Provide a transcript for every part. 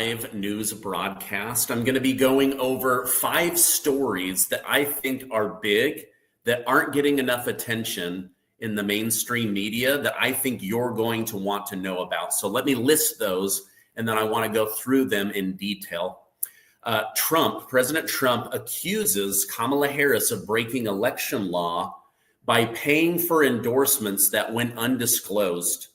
live news broadcast. I'm going to be going over 5 stories that I think are big, that aren't getting enough attention in the mainstream media, that I think you're going to want to know about. So let me list those, and then I want to go through them in detail. President Trump accuses Kamala Harris of breaking election law by paying for endorsements that went undisclosed.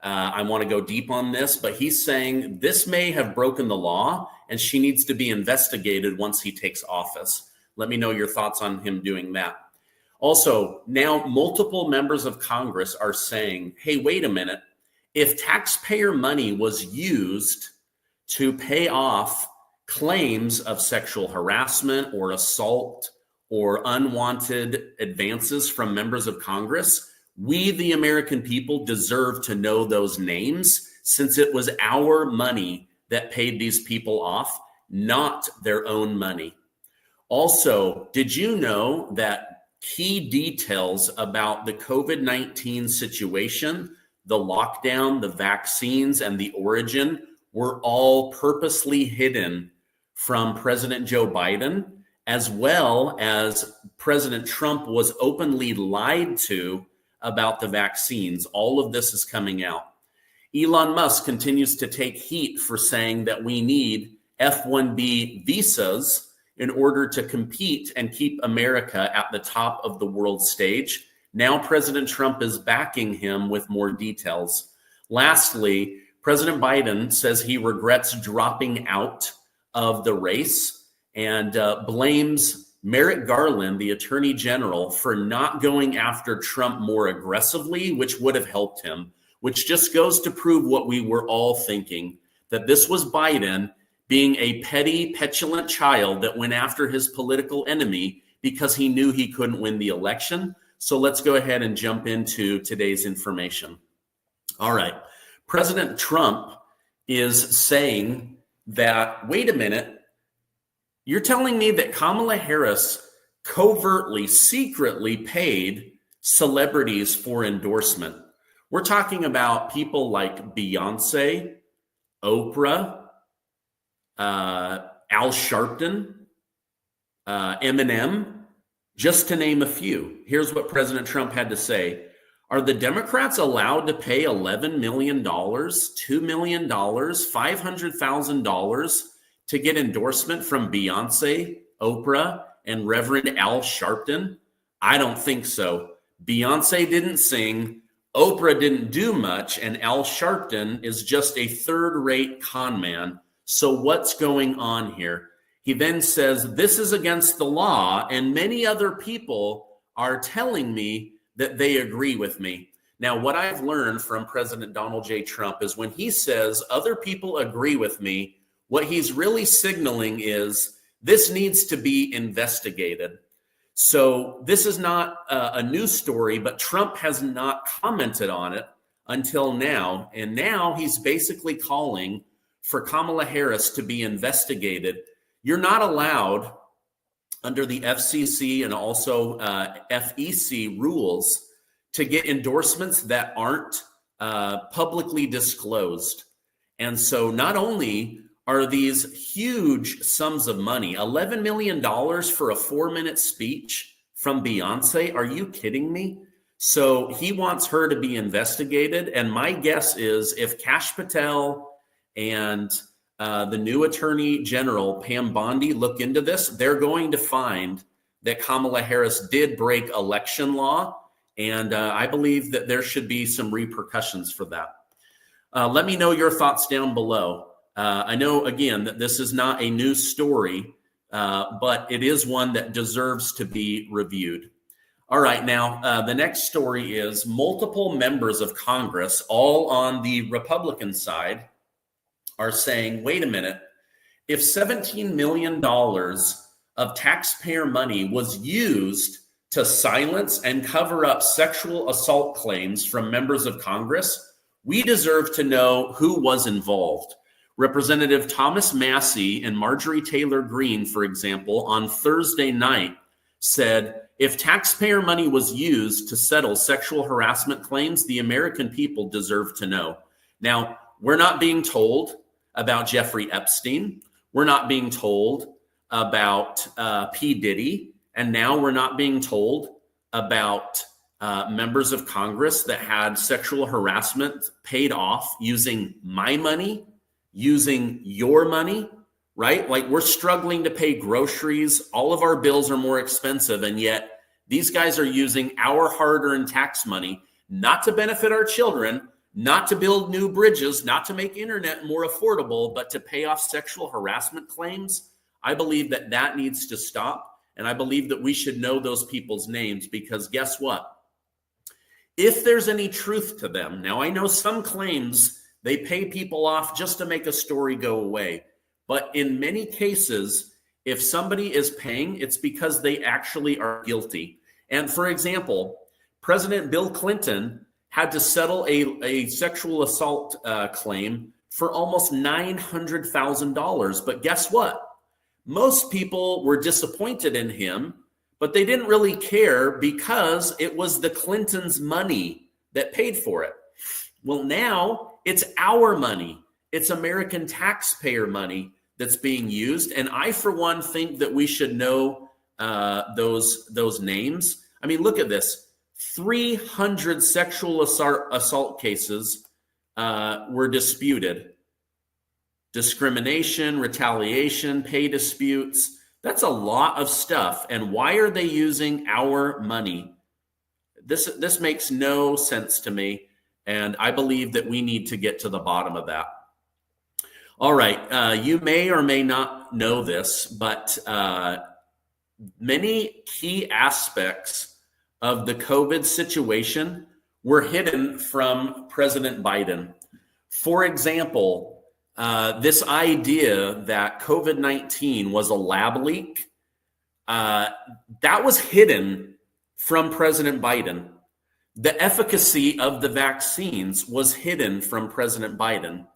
I want to go deep on this, but he's saying this may have broken the law and she needs to be investigated once he takes office. Let me know your thoughts on him doing that. Also, now multiple members of Congress are saying, hey, wait a minute. If taxpayer money was used to pay off claims of sexual harassment or assault or unwanted advances from members of Congress, we, the American people, deserve to know those names, since it was our money that paid these people off, not their own money. Also, did you know that key details about the COVID-19 situation, the lockdown, the vaccines, and the origin were all purposely hidden from President Joe Biden, as well as President Trump was openly lied to about the vaccines? All of this is coming out. Elon Musk continues to take heat for saying that we need F-1B visas in order to compete and keep America at the top of the world stage. Now President Trump is backing him with more details. Lastly, President Biden says he regrets dropping out of the race and blames Merrick Garland, the Attorney General, for not going after Trump more aggressively, which would have helped him, which just goes to prove what we were all thinking, that this was Biden being a petty, petulant child that went after his political enemy because he knew he couldn't win the election. So let's go ahead and jump into today's information. All right. President Trump is saying that, wait a minute, you're telling me that Kamala Harris covertly, secretly paid celebrities for endorsement. We're talking about people like Beyoncé, Oprah, Al Sharpton, Eminem, just to name a few. Here's what President Trump had to say. Are the Democrats allowed to pay $11 million, $2 million, $500,000 to get endorsement from Beyoncé, Oprah, and Reverend Al Sharpton? I don't think so. Beyoncé didn't sing, Oprah didn't do much, and Al Sharpton is just a third-rate con man. So what's going on here? He then says, this is against the law, and many other people are telling me that they agree with me. Now, what I've learned from President Donald J. Trump is when he says other people agree with me, what he's really signaling is this needs to be investigated. So this is not a news story, but Trump has not commented on it until now. And now he's basically calling for Kamala Harris to be investigated. You're not allowed under the FCC and also FEC rules to get endorsements that aren't publicly disclosed. And so not only are these huge sums of money, $11 million for a 4-minute speech from Beyoncé. Are you kidding me? So he wants her to be investigated. And my guess is if Kash Patel and the new Attorney General, Pam Bondi, look into this, they're going to find that Kamala Harris did break election law. And I believe that there should be some repercussions for that. Let me know your thoughts down below. I know, again, that this is not a news story, but it is one that deserves to be reviewed. All right, now, the next story is multiple members of Congress, all on the Republican side, are saying, wait a minute, if $17 million of taxpayer money was used to silence and cover up sexual assault claims from members of Congress, we deserve to know who was involved. Representative Thomas Massey and Marjorie Taylor Greene, for example, on Thursday night said, if taxpayer money was used to settle sexual harassment claims, the American people deserve to know. Now, we're not being told about Jeffrey Epstein. We're not being told about P. Diddy. And now we're not being told about members of Congress that had sexual harassment paid off using my money, using your money, right? Like, we're struggling to pay groceries. All of our bills are more expensive. And yet these guys are using our hard-earned tax money not to benefit our children, not to build new bridges, not to make internet more affordable, but to pay off sexual harassment claims. I believe that that needs to stop. And I believe that we should know those people's names, because guess what? If there's any truth to them, now I know some claims they pay people off just to make a story go away. But in many cases, if somebody is paying, it's because they actually are guilty. And for example, President Bill Clinton had to settle a sexual assault claim for almost $900,000. But guess what? Most people were disappointed in him, but they didn't really care because it was the Clintons' money that paid for it. Well, now it's our money. It's American taxpayer money that's being used. And I, for one, think that we should know those names. I mean, look at this. 300 sexual assault cases were disputed. Discrimination, retaliation, pay disputes. That's a lot of stuff. And why are they using our money? This makes no sense to me. And I believe that we need to get to the bottom of that. All right. You may or may not know this, but many key aspects of the COVID situation were hidden from President Biden. For example, this idea that COVID-19 was a lab leak, that was hidden from President Biden. The efficacy of the vaccines was hidden from President Biden.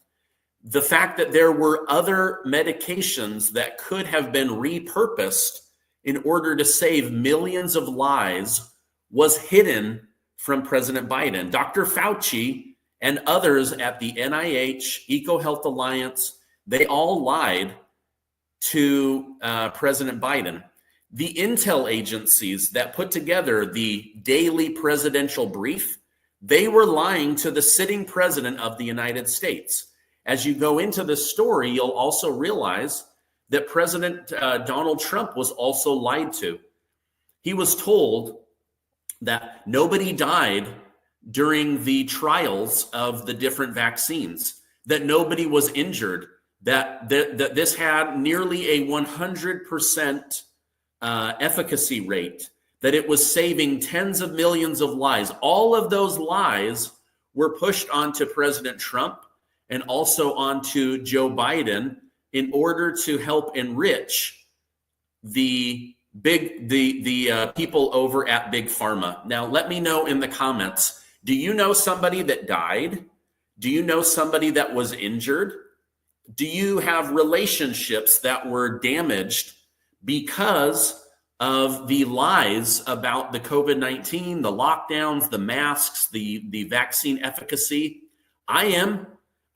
The fact that there were other medications that could have been repurposed in order to save millions of lives was hidden from President Biden. Dr. Fauci and others at the NIH, EcoHealth Alliance, they all lied to President Biden. The intel agencies that put together the daily presidential brief, they were lying to the sitting president of the United States. As you go into this story, you'll also realize that President Donald Trump was also lied to. He was told that nobody died during the trials of the different vaccines, that nobody was injured, that this had nearly a 100% efficacy rate, that it was saving tens of millions of lives. All of those lies were pushed onto President Trump and also onto Joe Biden in order to help enrich the people over at Big Pharma. Now, let me know in the comments, do you know somebody that died? Do you know somebody that was injured? Do you have relationships that were damaged because of the lies about the COVID-19, the lockdowns, the masks, the vaccine efficacy? I am,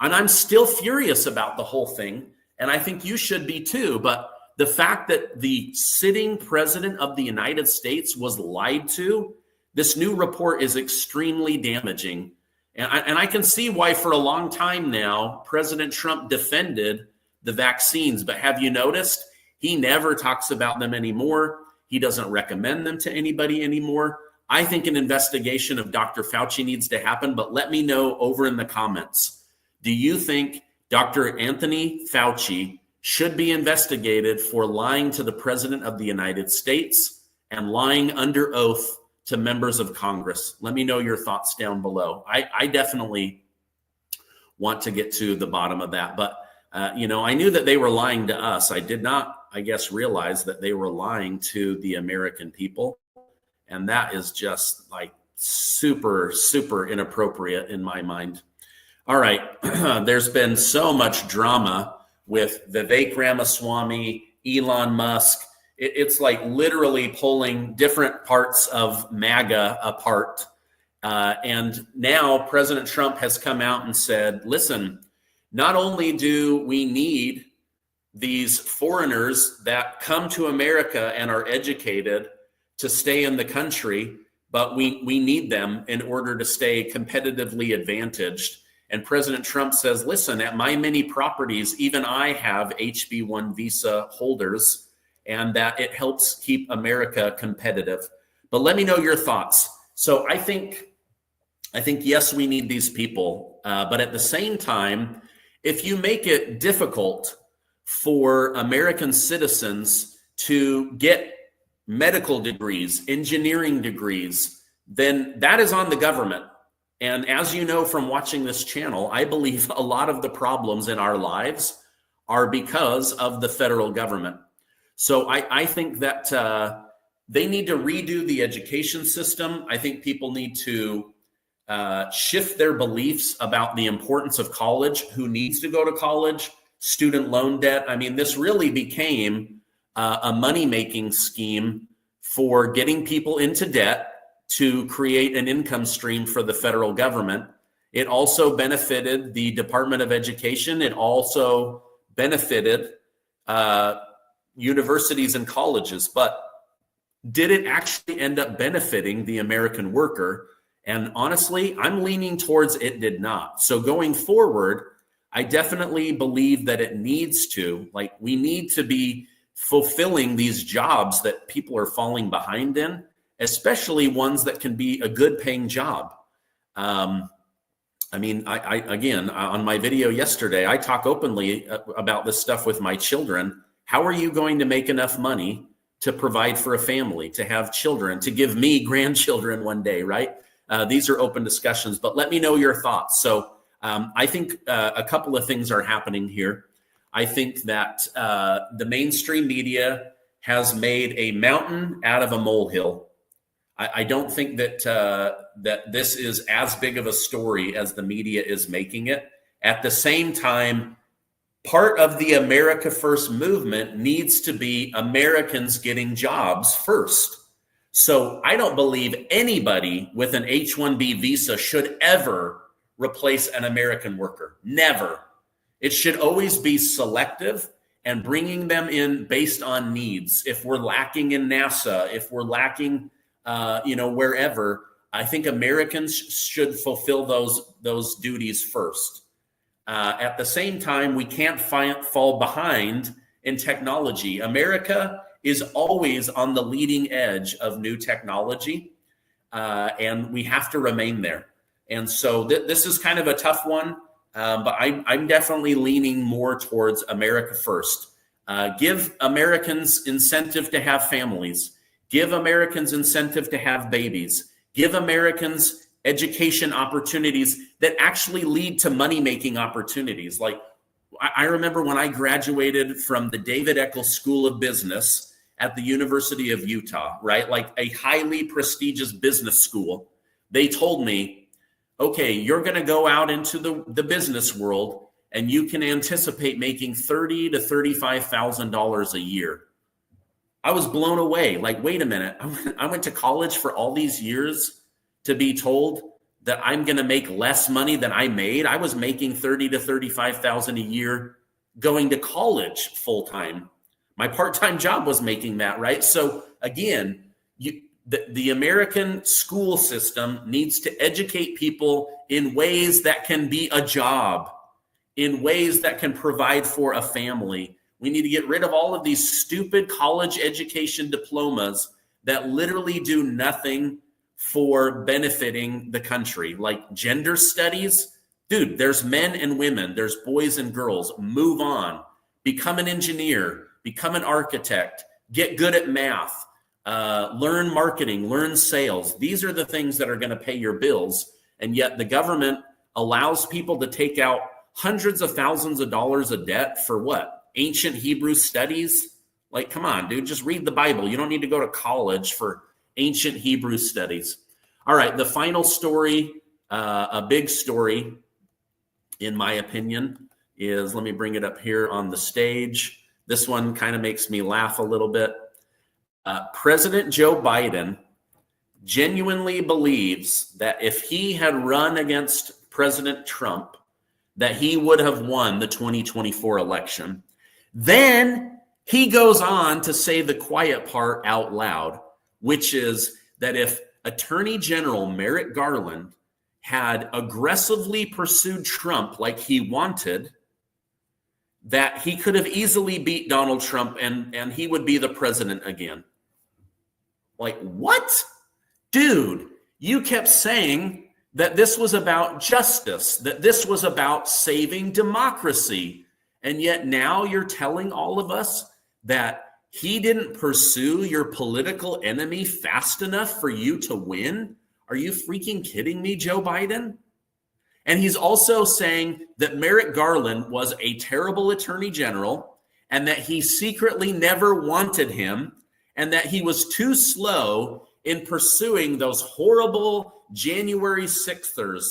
and I'm still furious about the whole thing, and I think you should be too. But the fact that the sitting president of the United States was lied to, this new report is extremely damaging. And I can see why for a long time now, President Trump defended the vaccines. But have you noticed? He never talks about them anymore. He doesn't recommend them to anybody anymore. I think an investigation of Dr. Fauci needs to happen, but let me know over in the comments. Do you think Dr. Anthony Fauci should be investigated for lying to the President of the United States and lying under oath to members of Congress? Let me know your thoughts down below. I definitely want to get to the bottom of that. But, I knew that they were lying to us. I did not, realize that they were lying to the American people. And that is just like super, super inappropriate in my mind. All right. There's been so much drama with Vivek Ramaswamy, Elon Musk. It's like literally pulling different parts of MAGA apart. And now President Trump has come out and said, listen, not only do we need these foreigners that come to America and are educated to stay in the country, but we need them in order to stay competitively advantaged. And President Trump says, listen, at my many properties, even I have HB1 visa holders, and that it helps keep America competitive. But let me know your thoughts. So I think, yes, we need these people. But at the same time, if you make it difficult for American citizens to get medical degrees, engineering degrees, then that is on the government. And as you know from watching this channel, I believe a lot of the problems in our lives are because of the federal government. So I think that they need to redo the education system. I think people need to shift their beliefs about the importance of college, who needs to go to college, student loan debt. I mean, this really became a money-making scheme for getting people into debt to create an income stream for the federal government. It also benefited the Department of Education. It also benefited universities and colleges. But did it actually end up benefiting the American worker? And honestly, I'm leaning towards it did not. So going forward, I definitely believe that it needs to, like, we need to be fulfilling these jobs that people are falling behind in, especially ones that can be a good paying job. I mean, I again, on my video yesterday, I talk openly about this stuff with my children. How are you going to make enough money to provide for a family, to have children, to give me grandchildren one day, right? These are open discussions, but let me know your thoughts. So I think a couple of things are happening here. I think that the mainstream media has made a mountain out of a molehill. I don't think that that this is as big of a story as the media is making it. At the same time, part of the America First movement needs to be Americans getting jobs first. So I don't believe anybody with an H-1B visa should ever replace an American worker. Never. It should always be selective and bringing them in based on needs. If we're lacking in NASA, if we're lacking, wherever, I think Americans should fulfill those duties first. At the same time, we can't fall behind in technology. America is always on the leading edge of new technology, and we have to remain there. And so this is kind of a tough one, but I'm definitely leaning more towards America first. Give Americans incentive to have families. Give Americans incentive to have babies. Give Americans education opportunities that actually lead to money-making opportunities. Like, I remember when I graduated from the David Eccles School of Business at the University of Utah, right? Like a highly prestigious business school. They told me, okay, you're going to go out into the business world and you can anticipate making $30,000 to $35,000 a year. I was blown away. Like, wait a minute. I went to college for all these years to be told that I'm going to make less money than I made. I was making $30,000 to $35,000 a year going to college full time. My part-time job was making that, right? So again, the American school system needs to educate people in ways that can be a job, in ways that can provide for a family. We need to get rid of all of these stupid college education diplomas that literally do nothing for benefiting the country. Like gender studies, dude, there's men and women, there's boys and girls. Move on, become an engineer, become an architect, get good at math, learn marketing, learn sales. These are the things that are going to pay your bills. And yet the government allows people to take out hundreds of thousands of dollars of debt for what? Ancient Hebrew studies? Like, come on, dude, just read the Bible. You don't need to go to college for ancient Hebrew studies. All right, the final story, a big story, in my opinion, is, let me bring it up here on the stage. This one kind of makes me laugh a little bit. President Joe Biden genuinely believes that if he had run against President Trump, that he would have won the 2024 election. Then he goes on to say the quiet part out loud, which is that if Attorney General Merrick Garland had aggressively pursued Trump like he wanted, that he could have easily beat Donald Trump and he would be the president again. Like, what? Dude, you kept saying that this was about justice, that this was about saving democracy. And yet now you're telling all of us that he didn't pursue your political enemy fast enough for you to win? Are you freaking kidding me, Joe Biden? And he's also saying that Merrick Garland was a terrible attorney general and that he secretly never wanted him and that he was too slow in pursuing those horrible January 6thers.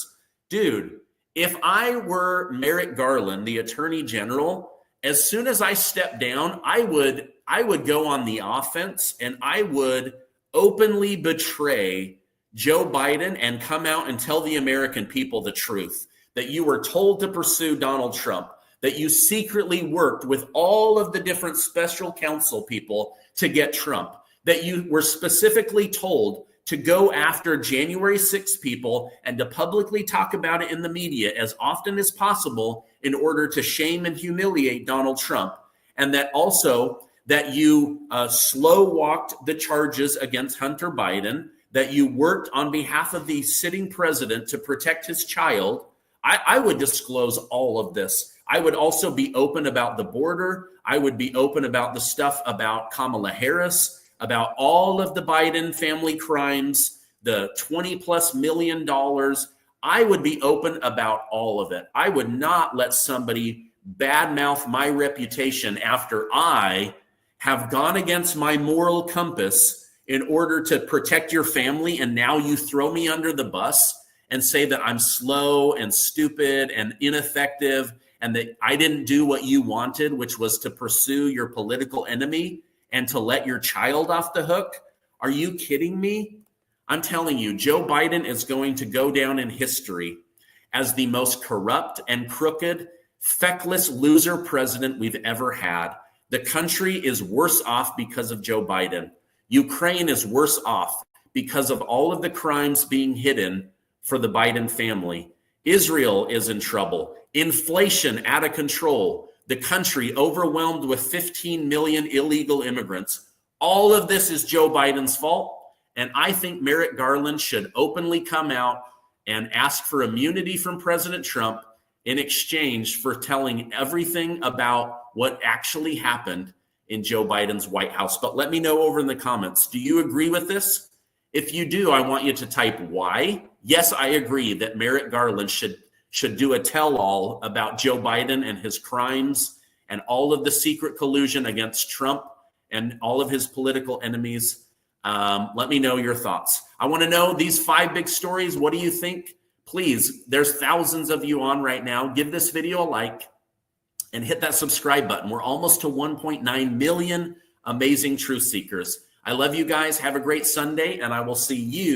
Dude, if I were Merrick Garland, the attorney general, as soon as I stepped down, I would go on the offense and I would openly betray Joe Biden and come out and tell the American people the truth, that you were told to pursue Donald Trump, that you secretly worked with all of the different special counsel people to get Trump, that you were specifically told to go after January 6 people and to publicly talk about it in the media as often as possible in order to shame and humiliate Donald Trump. And that also that you slow walked the charges against Hunter Biden, that you worked on behalf of the sitting president to protect his child. I would disclose all of this. I would also be open about the border. I would be open about the stuff about Kamala Harris, about all of the Biden family crimes, the $20+ million. I would be open about all of it. I would not let somebody badmouth my reputation after I have gone against my moral compass in order to protect your family, and now you throw me under the bus and say that I'm slow and stupid and ineffective and that I didn't do what you wanted, which was to pursue your political enemy and to let your child off the hook. Are you kidding me? I'm telling you, Joe Biden is going to go down in history as the most corrupt and crooked, feckless loser president we've ever had. The country is worse off because of Joe Biden. Ukraine is worse off because of all of the crimes being hidden for the Biden family. Israel is in trouble. Inflation out of control. The country overwhelmed with 15 million illegal immigrants. All of this is Joe Biden's fault. And I think Merrick Garland should openly come out and ask for immunity from President Trump in exchange for telling everything about what actually happened in Joe Biden's White House. But let me know over in the comments, do you agree with this? If you do, I want you to type why. Yes, I agree that Merrick Garland should do a tell-all about Joe Biden and his crimes and all of the secret collusion against Trump and all of his political enemies. Let me know your thoughts. I want to know these 5 big stories. What do you think? Please, there's thousands of you on right now. Give this video a like and hit that subscribe button. We're almost to 1.9 million amazing truth seekers. I love you guys. Have a great Sunday, and I will see you